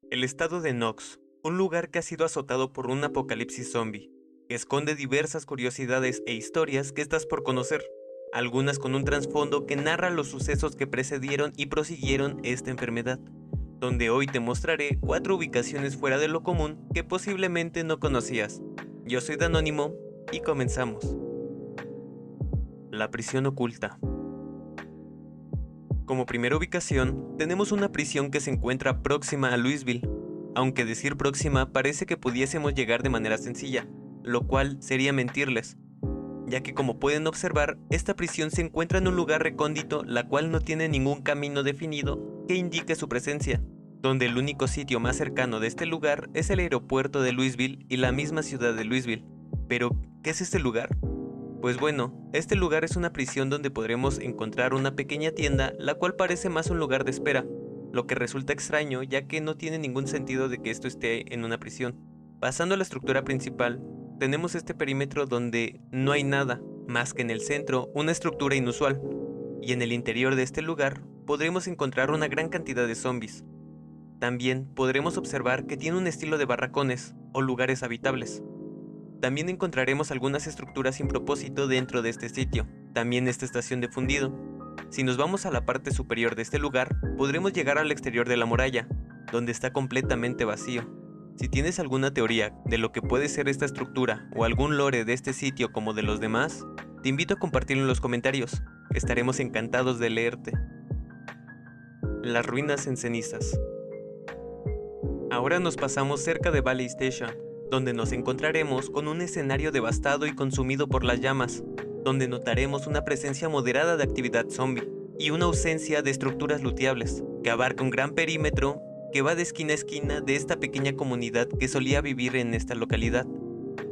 El estado de Nox, un lugar que ha sido azotado por un apocalipsis zombie, que esconde diversas curiosidades e historias que estás por conocer, algunas con un trasfondo que narra los sucesos que precedieron y prosiguieron esta enfermedad, donde hoy te mostraré 4 ubicaciones fuera de lo común que posiblemente no conocías. Yo soy Danónimo y comenzamos. La prisión oculta. Como primera ubicación, tenemos una prisión que se encuentra próxima a Louisville, aunque decir próxima parece que pudiésemos llegar de manera sencilla, lo cual sería mentirles, ya que como pueden observar, esta prisión se encuentra en un lugar recóndito, la cual no tiene ningún camino definido que indique su presencia, donde el único sitio más cercano de este lugar es el aeropuerto de Louisville y la misma ciudad de Louisville. Pero, ¿qué es este lugar? Pues bueno, este lugar es una prisión donde podremos encontrar una pequeña tienda, la cual parece más un lugar de espera, lo que resulta extraño ya que no tiene ningún sentido de que esto esté en una prisión. Pasando a la estructura principal, tenemos este perímetro donde no hay nada, más que en el centro una estructura inusual, y en el interior de este lugar podremos encontrar una gran cantidad de zombies. También podremos observar que tiene un estilo de barracones o lugares habitables. También encontraremos algunas estructuras sin propósito dentro de este sitio, también esta estación de fundido. Si nos vamos a la parte superior de este lugar, podremos llegar al exterior de la muralla, donde está completamente vacío. Si tienes alguna teoría de lo que puede ser esta estructura o algún lore de este sitio como de los demás, te invito a compartirlo en los comentarios, estaremos encantados de leerte. Las ruinas en cenizas. Ahora nos pasamos cerca de Valley Station, donde nos encontraremos con un escenario devastado y consumido por las llamas, donde notaremos una presencia moderada de actividad zombie y una ausencia de estructuras looteables, que abarca un gran perímetro que va de esquina a esquina de esta pequeña comunidad que solía vivir en esta localidad.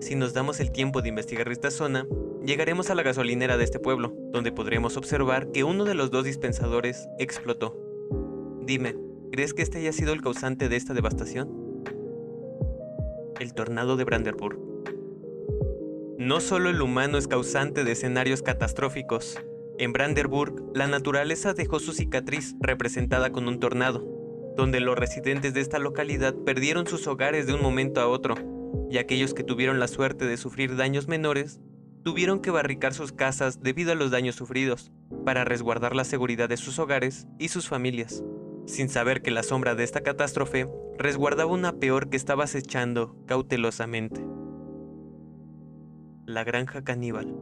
Si nos damos el tiempo de investigar esta zona, llegaremos a la gasolinera de este pueblo, donde podremos observar que uno de los 2 dispensadores explotó. Dime, ¿crees que este haya sido el causante de esta devastación? El tornado de Brandenburg. No solo el humano es causante de escenarios catastróficos. En Brandenburg, la naturaleza dejó su cicatriz representada con un tornado, donde los residentes de esta localidad perdieron sus hogares de un momento a otro, y aquellos que tuvieron la suerte de sufrir daños menores, tuvieron que barricar sus casas debido a los daños sufridos, para resguardar la seguridad de sus hogares y sus familias, sin saber que la sombra de esta catástrofe resguardaba una peor que estaba acechando cautelosamente. La granja caníbal.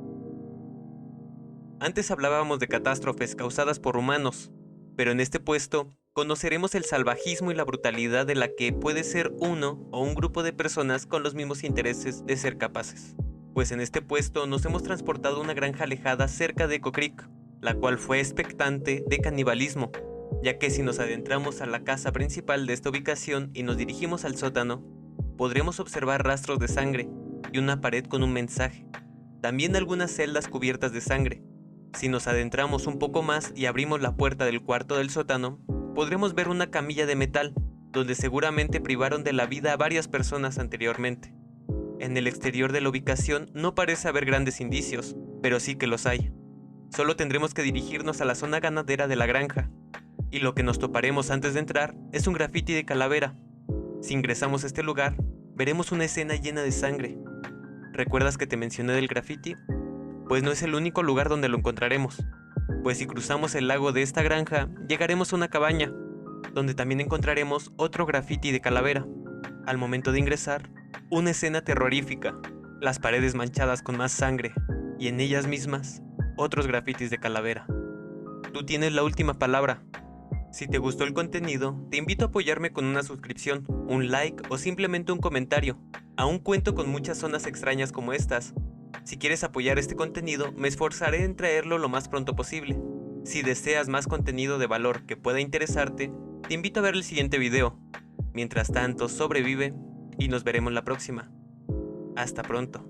Antes hablábamos de catástrofes causadas por humanos, pero en este puesto conoceremos el salvajismo y la brutalidad de la que puede ser uno o un grupo de personas con los mismos intereses de ser capaces. Pues en este puesto nos hemos transportado a una granja alejada cerca de Echo Creek, la cual fue expectante de canibalismo, ya que si nos adentramos a la casa principal de esta ubicación y nos dirigimos al sótano, podremos observar rastros de sangre y una pared con un mensaje. También algunas celdas cubiertas de sangre. Si nos adentramos un poco más y abrimos la puerta del cuarto del sótano, podremos ver una camilla de metal, donde seguramente privaron de la vida a varias personas anteriormente. En el exterior de la ubicación no parece haber grandes indicios, pero sí que los hay. Solo tendremos que dirigirnos a la zona ganadera de la granja, y lo que nos toparemos antes de entrar es un grafiti de calavera. Si ingresamos a este lugar, veremos una escena llena de sangre. ¿Recuerdas que te mencioné del grafiti? Pues no es el único lugar donde lo encontraremos, pues si cruzamos el lago de esta granja, llegaremos a una cabaña, donde también encontraremos otro grafiti de calavera. Al momento de ingresar, una escena terrorífica, las paredes manchadas con más sangre, y en ellas mismas, otros grafitis de calavera. Tú tienes la última palabra. Si te gustó el contenido, te invito a apoyarme con una suscripción, un like o simplemente un comentario. Aún cuento con muchas zonas extrañas como estas. Si quieres apoyar este contenido, me esforzaré en traerlo lo más pronto posible. Si deseas más contenido de valor que pueda interesarte, te invito a ver el siguiente video. Mientras tanto, sobrevive y nos veremos la próxima. Hasta pronto.